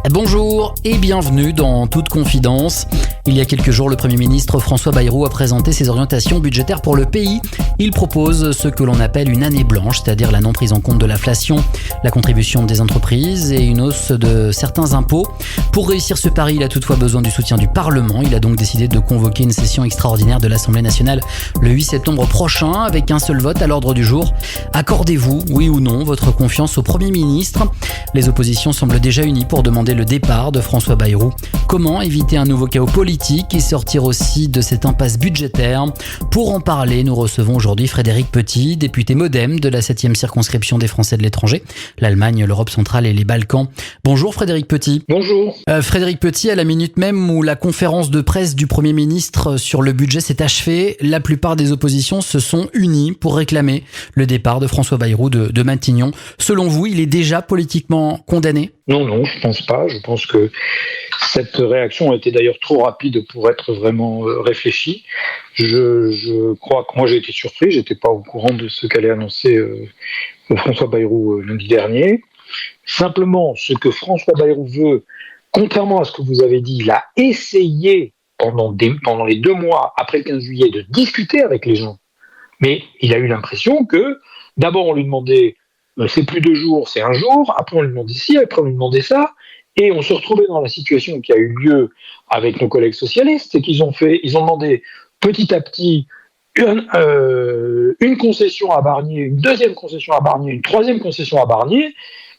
Bonjour et bienvenue dans Toute Confidence. Il y a quelques jours, le Premier ministre François Bayrou a présenté ses orientations budgétaires pour le pays. Il propose ce que l'on appelle une année blanche, c'est-à-dire la non prise en compte de l'inflation, la contribution des entreprises et une hausse de certains impôts. Pour réussir ce pari, il a toutefois besoin du soutien du Parlement. Il a donc décidé de convoquer une session extraordinaire de l'Assemblée nationale le 8 septembre prochain avec un seul vote à l'ordre du jour. Accordez-vous, oui ou non, votre confiance au Premier ministre ? Les oppositions semblent déjà unies pour demander le départ de François Bayrou. Comment éviter un nouveau chaos politique et sortir aussi de cette impasse budgétaire ? Pour en parler, nous recevons aujourd'hui Frédéric Petit, député MoDem de la 7e circonscription des Français de l'étranger, l'Allemagne, l'Europe centrale et les Balkans. Bonjour Frédéric Petit. Bonjour. Frédéric Petit, à la minute même où la conférence de presse du Premier ministre sur le budget s'est achevée, la plupart des oppositions se sont unies pour réclamer le départ de François Bayrou de Matignon. Selon vous, il est déjà politiquement condamné ? Non, je pense pas. Je pense que cette réaction a été d'ailleurs trop rapide pour être vraiment réfléchie. Je crois que moi j'ai été surpris, j'étais pas au courant de ce qu'allait annoncer François Bayrou lundi dernier. Simplement, ce que François Bayrou veut, contrairement à ce que vous avez dit, il a essayé pendant les 2 mois après le 15 juillet de discuter avec les gens. Mais il a eu l'impression que, d'abord on lui demandait c'est plus 2 jours, c'est 1 jour, après on lui demandait ci, après on lui demandait ça, et on se retrouvait dans la situation qui a eu lieu avec nos collègues socialistes, c'est qu'ils ont demandé petit à petit une concession à Barnier, une deuxième concession à Barnier, une troisième concession à Barnier,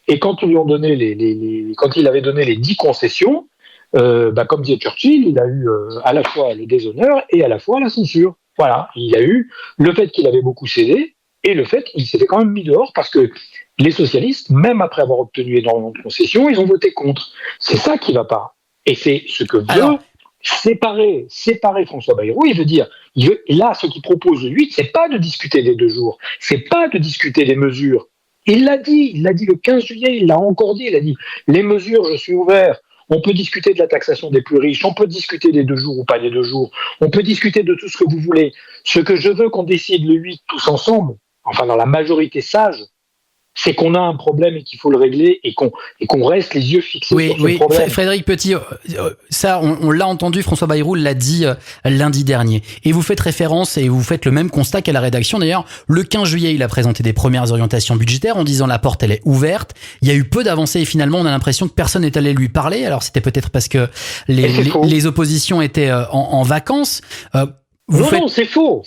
et quand ils lui ont donné quand il avait donné les 10 concessions, comme disait Churchill, il a eu à la fois le déshonneur et à la fois la censure. Voilà, il a eu le fait qu'il avait beaucoup cédé et le fait qu'il s'était quand même mis dehors parce que les socialistes, même après avoir obtenu énormément de concessions, ils ont voté contre. C'est ça qui ne va pas. Et c'est ce que veut séparer François Bayrou. Là, ce qu'il propose lui, c'est pas de discuter des 2 jours, c'est pas de discuter des mesures. Il l'a dit le 15 juillet, il l'a encore dit, il a dit les mesures, je suis ouvert. On peut discuter de la taxation des plus riches, on peut discuter des 2 jours ou pas des 2 jours, on peut discuter de tout ce que vous voulez. Ce que je veux qu'on décide le 8 tous ensemble, enfin dans la majorité sage, c'est qu'on a un problème et qu'il faut le régler et qu'on reste les yeux fixés sur ce problème. Frédéric Petit, ça on l'a entendu, François Bayrou l'a dit lundi dernier. Et vous faites référence et vous faites le même constat qu'à la rédaction. D'ailleurs, le 15 juillet, il a présenté des premières orientations budgétaires en disant la porte elle est ouverte. Il y a eu peu d'avancées et finalement on a l'impression que personne n'est allé lui parler. Alors c'était peut-être parce que les oppositions étaient en vacances. Non, c'est faux.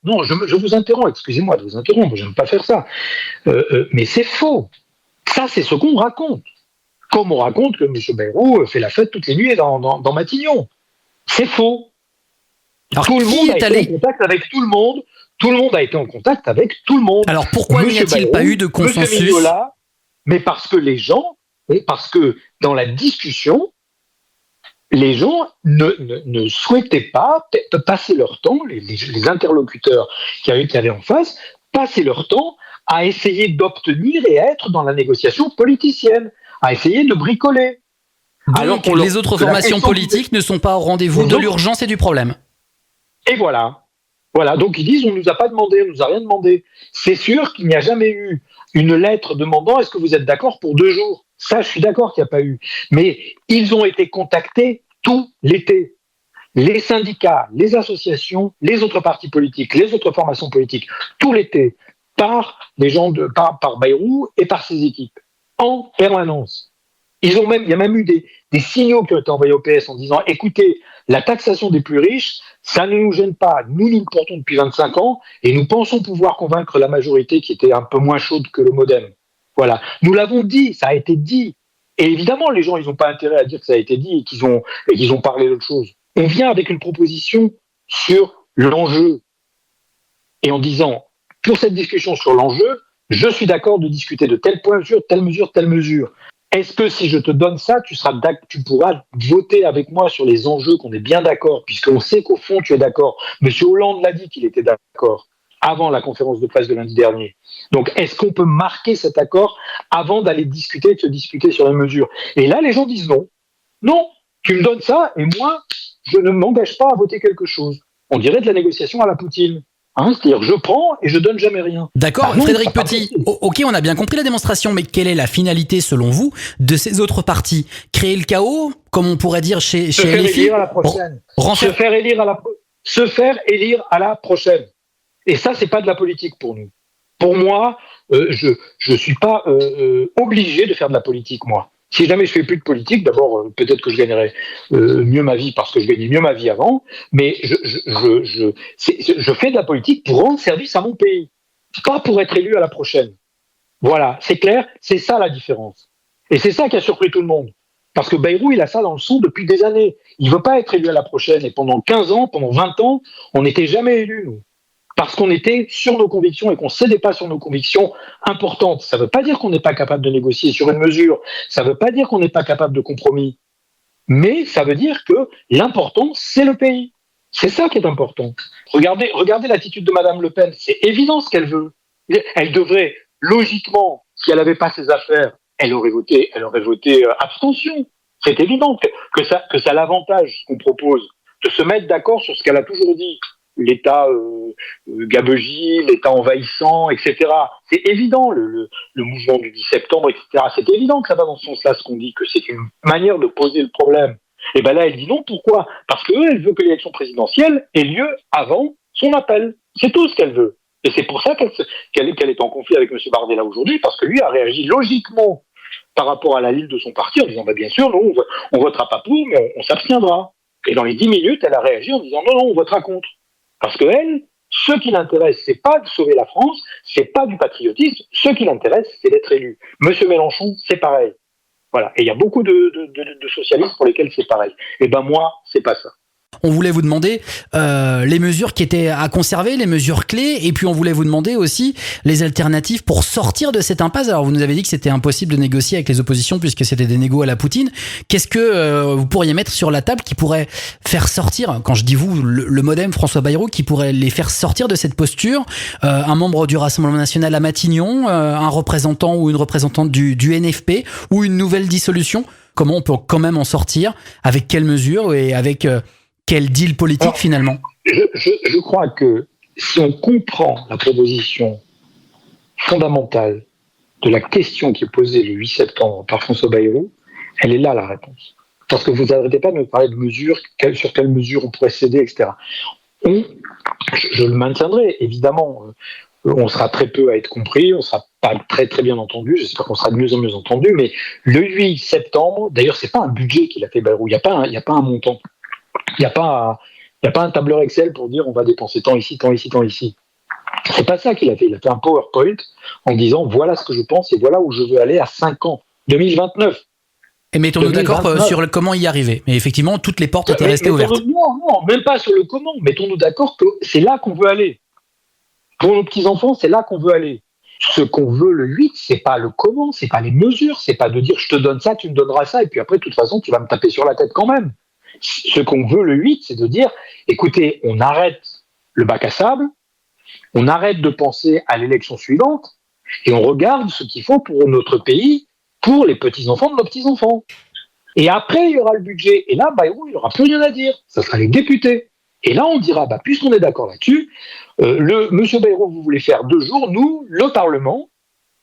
Non, je vous interromps, excusez-moi de vous interrompre, j'aime pas faire ça. Mais c'est faux. Ça, c'est ce qu'on raconte. Comme on raconte que M. Bayrou fait la fête toutes les nuits dans Matignon. C'est faux. Alors, tout le monde a été en contact avec tout le monde. Tout le monde a été en contact avec tout le monde. Alors pourquoi n'y a-t-il pas eu de consensus ? Mais parce que dans la discussion, les gens ne souhaitaient pas passer leur temps, les interlocuteurs qui avaient en face, passer leur temps à essayer d'obtenir et à être dans la négociation politicienne, à essayer de bricoler. Donc les autres formations politiques ne sont pas au rendez-vous de l'urgence et du problème. Et voilà, donc ils disent on ne nous a pas demandé, on ne nous a rien demandé. C'est sûr qu'il n'y a jamais eu une lettre demandant est-ce que vous êtes d'accord pour 2 jours. Ça, je suis d'accord qu'il n'y a pas eu. Mais ils ont été contactés tout l'été. Les syndicats, les associations, les autres partis politiques, les autres formations politiques, tout l'été, par les gens par Bayrou et par ses équipes, en permanence. Il y a même eu des signaux qui ont été envoyés au PS en disant écoutez, la taxation des plus riches, ça ne nous gêne pas. Nous le portons depuis 25 ans et nous pensons pouvoir convaincre la majorité qui était un peu moins chaude que le MoDem. Voilà. Nous l'avons dit, ça a été dit. Et évidemment, les gens, ils n'ont pas intérêt à dire que ça a été dit et qu'ils ont parlé d'autre chose. On vient avec une proposition sur l'enjeu. Et en disant, pour cette discussion sur l'enjeu, je suis d'accord de discuter de telle mesure, telle mesure, telle mesure. Est-ce que si je te donne ça, tu pourras voter avec moi sur les enjeux qu'on est bien d'accord, puisqu'on sait qu'au fond, tu es d'accord. Monsieur Hollande l'a dit qu'il était d'accord avant la conférence de presse de lundi dernier. Donc, est-ce qu'on peut marquer cet accord avant d'aller de se disputer sur les mesures ? Et là, les gens disent non. Non, tu me donnes ça et moi, je ne m'engage pas à voter quelque chose. On dirait de la négociation à la Poutine. C'est-à-dire je prends et je donne jamais rien. D'accord, Non, Frédéric c'est pas Petit, possible. ok, on a bien compris la démonstration, mais quelle est la finalité, selon vous, de ces autres partis? Créer le chaos, comme on pourrait dire chez Se faire LFI? élire à la prochaine. Renfer- Se faire élire à la prochaine. Et ça, c'est pas de la politique pour nous. Pour moi, je suis pas obligé de faire de la politique, moi. Si jamais je fais plus de politique, d'abord, peut-être que je gagnerai mieux ma vie parce que je gagnais mieux ma vie avant, mais je fais de la politique pour rendre service à mon pays, pas pour être élu à la prochaine. Voilà, c'est clair, c'est ça la différence. Et c'est ça qui a surpris tout le monde. Parce que Bayrou, il a ça dans le sang depuis des années. Il veut pas être élu à la prochaine. Et pendant 15 ans, pendant 20 ans, on n'était jamais élus, nous. Parce qu'on était sur nos convictions et qu'on ne cédait pas sur nos convictions importantes. Ça ne veut pas dire qu'on n'est pas capable de négocier sur une mesure. Ça ne veut pas dire qu'on n'est pas capable de compromis. Mais ça veut dire que l'important, c'est le pays. C'est ça qui est important. Regardez l'attitude de Madame Le Pen. C'est évident ce qu'elle veut. Elle devrait, logiquement, si elle n'avait pas ses affaires, elle aurait voté abstention. C'est évident que ça l'avantage qu'on propose de se mettre d'accord sur ce qu'elle a toujours dit. L'État gabegie, l'État envahissant, etc. C'est évident, le mouvement du 10 septembre, etc. C'est évident que ça va dans ce sens-là, ce qu'on dit, que c'est une manière de poser le problème. Et bien là, elle dit non, pourquoi? Parce qu'elle veut que l'élection présidentielle ait lieu avant son appel. C'est tout ce qu'elle veut. Et c'est pour ça qu'elle est en conflit avec M. Bardella aujourd'hui, parce que lui a réagi logiquement par rapport à la ligne de son parti, en disant bah, bien sûr, nous, on votera pas pour, mais on s'abstiendra. Et dans les 10 minutes, elle a réagi en disant non, on votera contre. Parce que elle, ce qui l'intéresse, c'est pas de sauver la France, c'est pas du patriotisme, ce qui l'intéresse, c'est d'être élu. Monsieur Mélenchon, c'est pareil. Voilà. Et il y a beaucoup de socialistes pour lesquels c'est pareil. Et ben moi, c'est pas ça. On voulait vous demander les mesures qui étaient à conserver, les mesures clés, et puis on voulait vous demander aussi les alternatives pour sortir de cette impasse. Alors vous nous avez dit que c'était impossible de négocier avec les oppositions puisque c'était des négos à la Poutine. Qu'est-ce que vous pourriez mettre sur la table qui pourrait faire sortir, quand je dis vous, le modem François Bayrou, qui pourrait les faire sortir de cette posture? Un membre du Rassemblement National à Matignon, un représentant ou une représentante du NFP, ou une nouvelle dissolution? Comment on peut quand même en sortir? Avec quelles mesures et avec quel deal politique? Alors, finalement? Je crois que si on comprend la proposition fondamentale de la question qui est posée le 8 septembre par François Bayrou, elle est là la réponse. Parce que vous n'arrêtez pas de me parler de mesures, sur quelles mesures on pourrait céder, etc. Je le maintiendrai, évidemment. On sera très peu à être compris, on ne sera pas très très bien entendu, j'espère qu'on sera de mieux en mieux entendu, mais le 8 septembre, d'ailleurs, ce n'est pas un budget qu'il a fait Bayrou, il n'y a pas un montant. Il n'y a pas un tableur Excel pour dire on va dépenser tant ici, tant ici, tant ici. C'est pas ça qu'il a fait. Il a fait un PowerPoint en disant voilà ce que je pense et voilà où je veux aller à 5 ans. 2029. Et mettons-nous d'accord sur comment y arriver. Mais effectivement, toutes les portes étaient restées ouvertes. Non, même pas sur le comment. Mettons-nous d'accord que c'est là qu'on veut aller. Pour nos petits-enfants, c'est là qu'on veut aller. Ce qu'on veut le 8, c'est pas le comment, c'est pas les mesures, c'est pas de dire je te donne ça, tu me donneras ça, et puis après, de toute façon, tu vas me taper sur la tête quand même. Ce qu'on veut le 8, c'est de dire, écoutez, on arrête le bac à sable, on arrête de penser à l'élection suivante, et on regarde ce qu'il faut pour notre pays, pour les petits-enfants de nos petits-enfants. Et après, il y aura le budget. Et là, Bayrou, il n'aura plus rien à dire. Ça sera les députés. Et là, on dira, puisqu'on est d'accord là-dessus, monsieur Bayrou, vous voulez faire 2 jours, nous, le Parlement,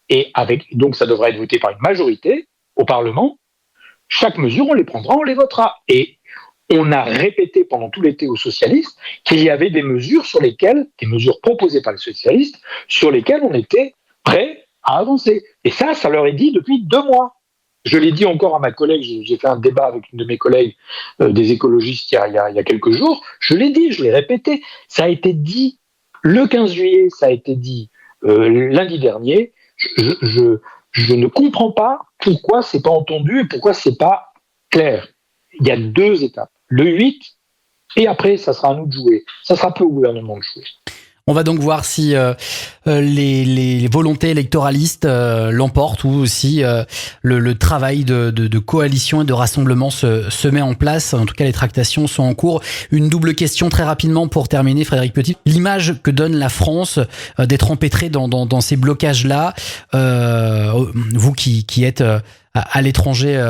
et donc ça devrait être voté par une majorité au Parlement, chaque mesure, on les prendra, on les votera. Et on a répété pendant tout l'été aux socialistes qu'il y avait des mesures proposées par les socialistes, sur lesquelles on était prêts à avancer. Et ça leur est dit depuis 2 mois. Je l'ai dit encore à ma collègue, j'ai fait un débat avec une de mes collègues des écologistes il y a quelques jours, je l'ai dit, je l'ai répété, ça a été dit le 15 juillet, ça a été dit lundi dernier, je ne comprends pas pourquoi c'est pas entendu et pourquoi c'est pas clair. Il y a 2 étapes, le 8 et après ça sera à nous de jouer, ça sera peu au gouvernement de jouer. On va donc voir si les volontés électoralistes l'emportent ou si le travail de coalition et de rassemblement se met en place. En tout cas, les tractations sont en cours. Une double question très rapidement pour terminer, Frédéric Petit. L'image que donne la France d'être empêtrée dans ces blocages-là, vous qui êtes à l'étranger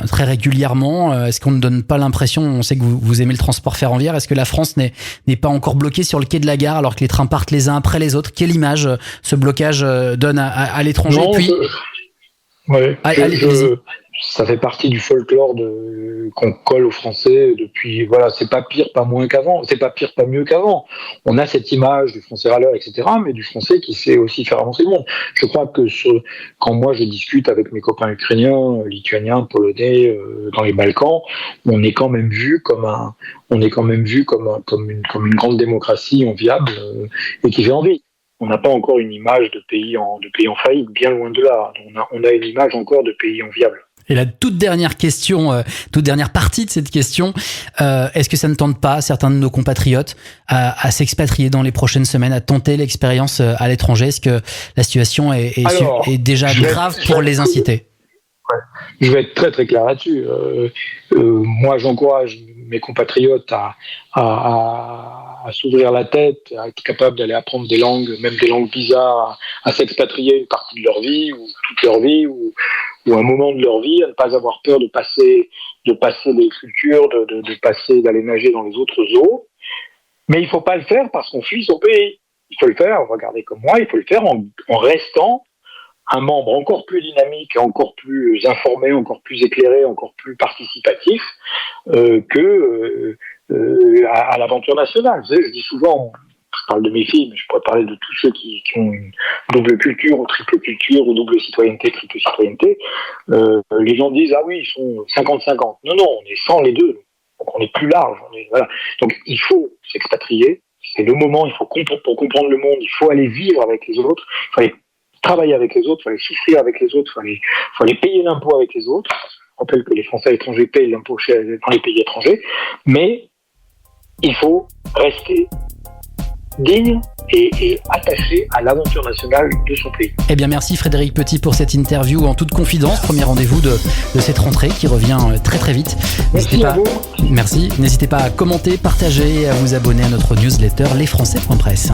très régulièrement. Est-ce qu'on ne donne pas l'impression, on sait que vous aimez le transport ferroviaire, est-ce que la France n'est pas encore bloquée sur le quai de la gare alors que les trains partent les uns après les autres? Quelle image ce blocage donne à l'étranger? Non, Puis... ça fait partie du folklore qu'on colle aux Français depuis. Voilà, c'est pas pire, pas moins qu'avant. C'est pas pire, pas mieux qu'avant. On a cette image du Français râleur, etc., mais du Français qui sait aussi faire avancer le monde. Je crois que quand moi je discute avec mes copains ukrainiens, lituaniens, polonais dans les Balkans, on est quand même vu comme une grande démocratie enviable et qui fait envie. On n'a pas encore une image de pays en faillite, bien loin de là. On a une image encore de pays enviable. Et la toute dernière question, toute dernière partie de cette question, est-ce que ça ne tente pas certains de nos compatriotes à s'expatrier dans les prochaines semaines, à tenter l'expérience à l'étranger? Est-ce que la situation est déjà grave pour les inciter? Je vais être très très clair là-dessus. Moi, j'encourage mes compatriotes à s'ouvrir la tête, à être capable d'aller apprendre des langues, même des langues bizarres, à s'expatrier une partie de leur vie ou toute leur vie ou un moment de leur vie, à ne pas avoir peur de passer les cultures, d'aller nager dans les autres eaux. Mais il faut pas le faire parce qu'on fuit son pays. Il faut le faire, regardez comme moi, il faut le faire en restant un membre encore plus dynamique, encore plus informé, encore plus éclairé, encore plus participatif à l'aventure nationale. Vous savez, je dis souvent, je parle de mes filles, mais je pourrais parler de tous ceux qui ont une double culture ou triple culture ou double citoyenneté, triple citoyenneté. Les gens disent, ah oui, ils sont 50-50. Non, on est 100 les deux. Donc on est plus large. Voilà. Donc il faut s'expatrier. C'est le moment, pour comprendre le monde, il faut aller vivre avec les autres. Il faut aller travailler avec les autres, il faut aller souffrir avec les autres, il faut aller payer l'impôt avec les autres. Je rappelle que les Français à l'étranger payent l'impôt dans les pays étrangers, mais il faut rester digne et attaché à l'aventure nationale de son pays. Eh bien, merci Frédéric Petit pour cette interview en toute confidence. Premier rendez-vous de cette rentrée qui revient très très vite. Merci à vous. Merci. N'hésitez pas à commenter, partager et à vous abonner à notre newsletter lesfrançais.press.